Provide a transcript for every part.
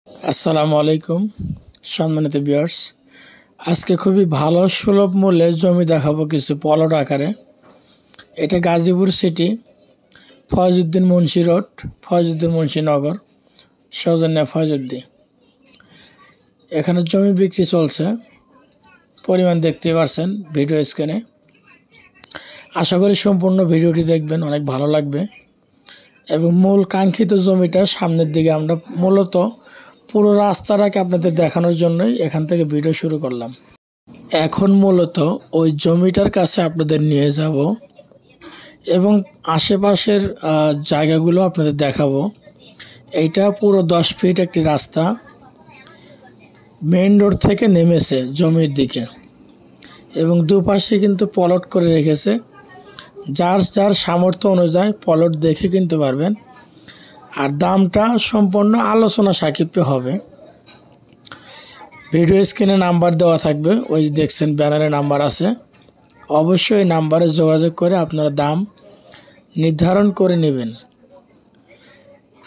আসসালামু আলাইকুম সম্মানিত ভিউয়ার্স। আজকে খুবই ভালো সুলভ মূল্যে জমি দেখাবো কিছু প্লট আকারে। এটা গাজীপুর সিটি, ফয়জউদ্দিন মুন্সি রোড, ফয়জউদ্দিন মুন্সি নগর, সৌজন্যা ফয়জউদ্দিন। এখানে জমি বিক্রি চলছে, পরিমাণ দেখতে পাচ্ছেন ভিডিও স্ক্রিনে। আশা করি সম্পূর্ণ ভিডিওটি দেখবেন, অনেক ভালো লাগবে। এবং মূল কাঙ্ক্ষিত জমিটা সামনের দিকে আমরা মূলত পুরো রাস্তাটাকে আপনাদের দেখানোর জন্যই এখান থেকে ভিডিও শুরু করলাম। এখন মূলত ওই জমিটার কাছে আপনাদের নিয়ে যাব এবং আশেপাশের জায়গাগুলো আপনাদের দেখাবো। এইটা পুরো 10 ফিট একটি রাস্তা মেইন রোড থেকে নেমেছে জমির দিকে, এবং দুপাশে কিন্তু প্লট করে রেখেছে। যার যার সামর্থ্য অনুযায়ী প্লট দেখে কিনতে পারবেন। আর দামটা সম্পূর্ণ আলোচনা সাপেক্ষে হবে। ভিডিও স্ক্রিনে নাম্বার দেওয়া থাকবে, ওই দেখছেন ব্যানারে নাম্বার আছে। অবশ্যই নাম্বারে যোগাযোগ করে আপনারা দাম নির্ধারণ করে নেবেন।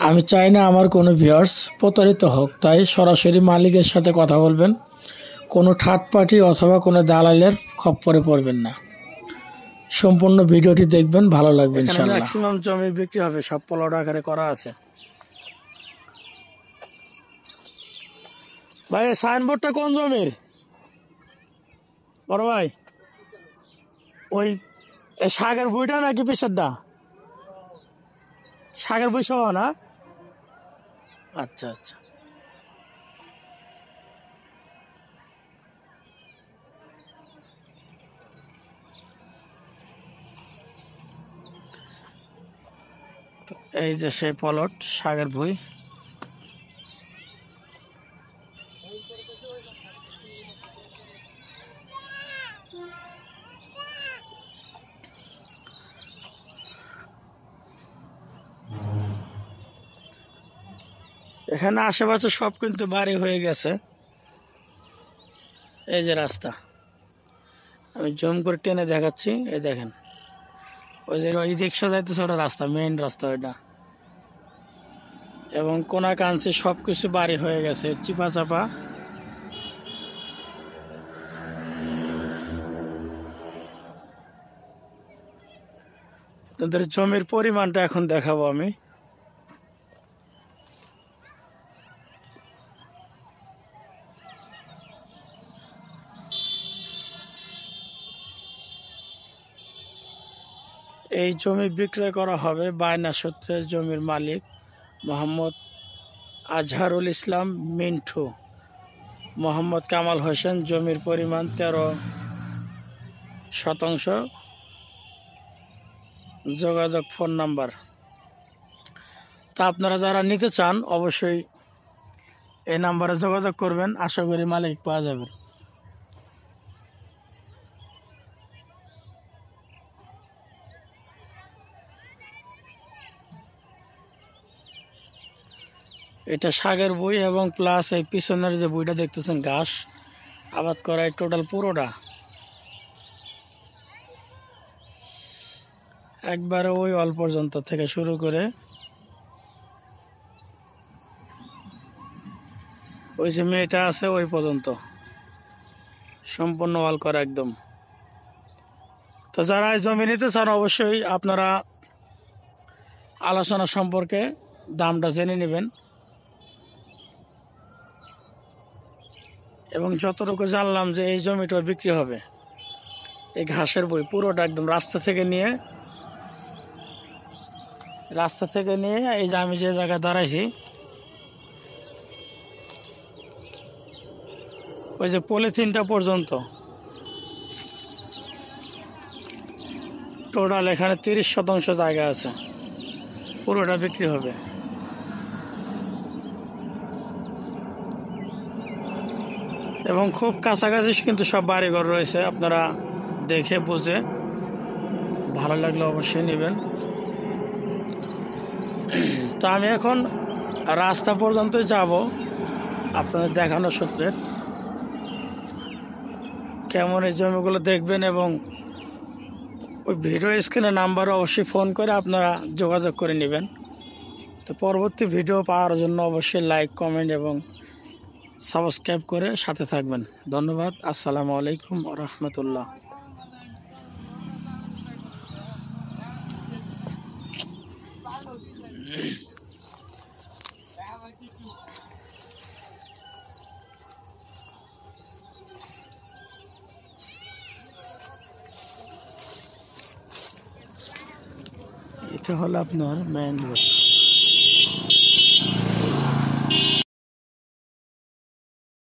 আমি চাই না আমার কোনো ভিউয়ার্স প্রতারিত হোক, তাই সরাসরি মালিকের সাথে কথা বলবেন। কোনো থার্ড পার্টি অথবা কোনো দালালের খপ্পরে পড়বেন না। সম্পূর্ণ ভিডিওটি দেখবেন, ভালো লাগবে ইনশাআল্লাহ। ম্যাক্সিমাম জমি বিক্রি হবে, সব প্লট আকারে করা আছে। ভাই সাইনবোর্ডটা কোন জমির বড় ভাই? ওই শাকের বইটা নাকি পিছারটা? শাকের বই সহ না? আচ্ছা আচ্ছা। এই যে সেই প্লট, শাকের বই। এখানে আশেপাশে সব কিন্তু বাড়ি হয়ে গেছে। এই যে রাস্তা, আমি জুম করে টেনে দেখাচ্ছি। এই দেখেন, ওই যে ওই রিক্সা যাইতেছে, ওটা রাস্তা, মেইন রাস্তা ওইটা। এবং কোনা কাঞ্চি সব কিছু বাড়ি হয়ে গেছে, চিপা চাপা। তাদের জমির পরিমাণটা এখন দেখাবো আমি। এই জমি বিক্রয় করা হবে বায়না সূত্রে। জমির মালিক মোহাম্মদ আজহারুল ইসলাম মিন্টু, মোহাম্মদ কামাল হোসেন। জমির পরিমাণ 13 শতাংশ। যোগাযোগ ফোন নাম্বার। তা আপনারা যারা নিতে চান অবশ্যই এই নাম্বারে যোগাযোগ করবেন, আশা করি মালিক পাওয়া যাবে। এটা শাকের বই এবং প্লাস এই পিছনের যে বইটা দেখতেছেন ঘাস আবাদ করা, এই টোটাল পুরোটা একবারে ওই অল পর্যন্ত থেকে শুরু করে ওই যে মেয়েটা আছে ওই পর্যন্ত সম্পূর্ণ ওয়াল করা একদম। তো যারা জমি নিতে চান অবশ্যই আপনারা আলোচনা সম্পর্কে দামটা জেনে নেবেন। এবং যতটুকু জানলাম যে এই জমিটা বিক্রি হবে, এই ঘাসের বই পুরোটা একদম রাস্তা থেকে নিয়ে এই যে আমি যে জায়গায় দাঁড়াইছি, ওই যে পলিথিনটা পর্যন্ত টোটাল এখানে 30 শতাংশ জায়গা আছে, পুরোটা বিক্রি হবে। এবং খুব কাছাকাছি কিন্তু সব বাড়িঘর রয়েছে, আপনারা দেখে বুঝে ভালো লাগলে অবশ্যই নেবেন। তো আমি এখন রাস্তা পর্যন্ত যাব আপনাদের দেখানোর সূত্রে। কেমন এই জমিগুলো দেখবেন এবং ওই ভিডিও স্ক্রিনে নাম্বারে অবশ্যই ফোন করে আপনারা যোগাযোগ করে নেবেন। তো পরবর্তী ভিডিও পাওয়ার জন্য অবশ্যই লাইক, কমেন্ট এবং সাবস্ক্রাইব করে সাথে থাকবেন। ধন্যবাদ। আসসালামু আলাইকুম ওয়া রাহমাতুল্লাহ। এটা হলো আপনার মেইন রোড।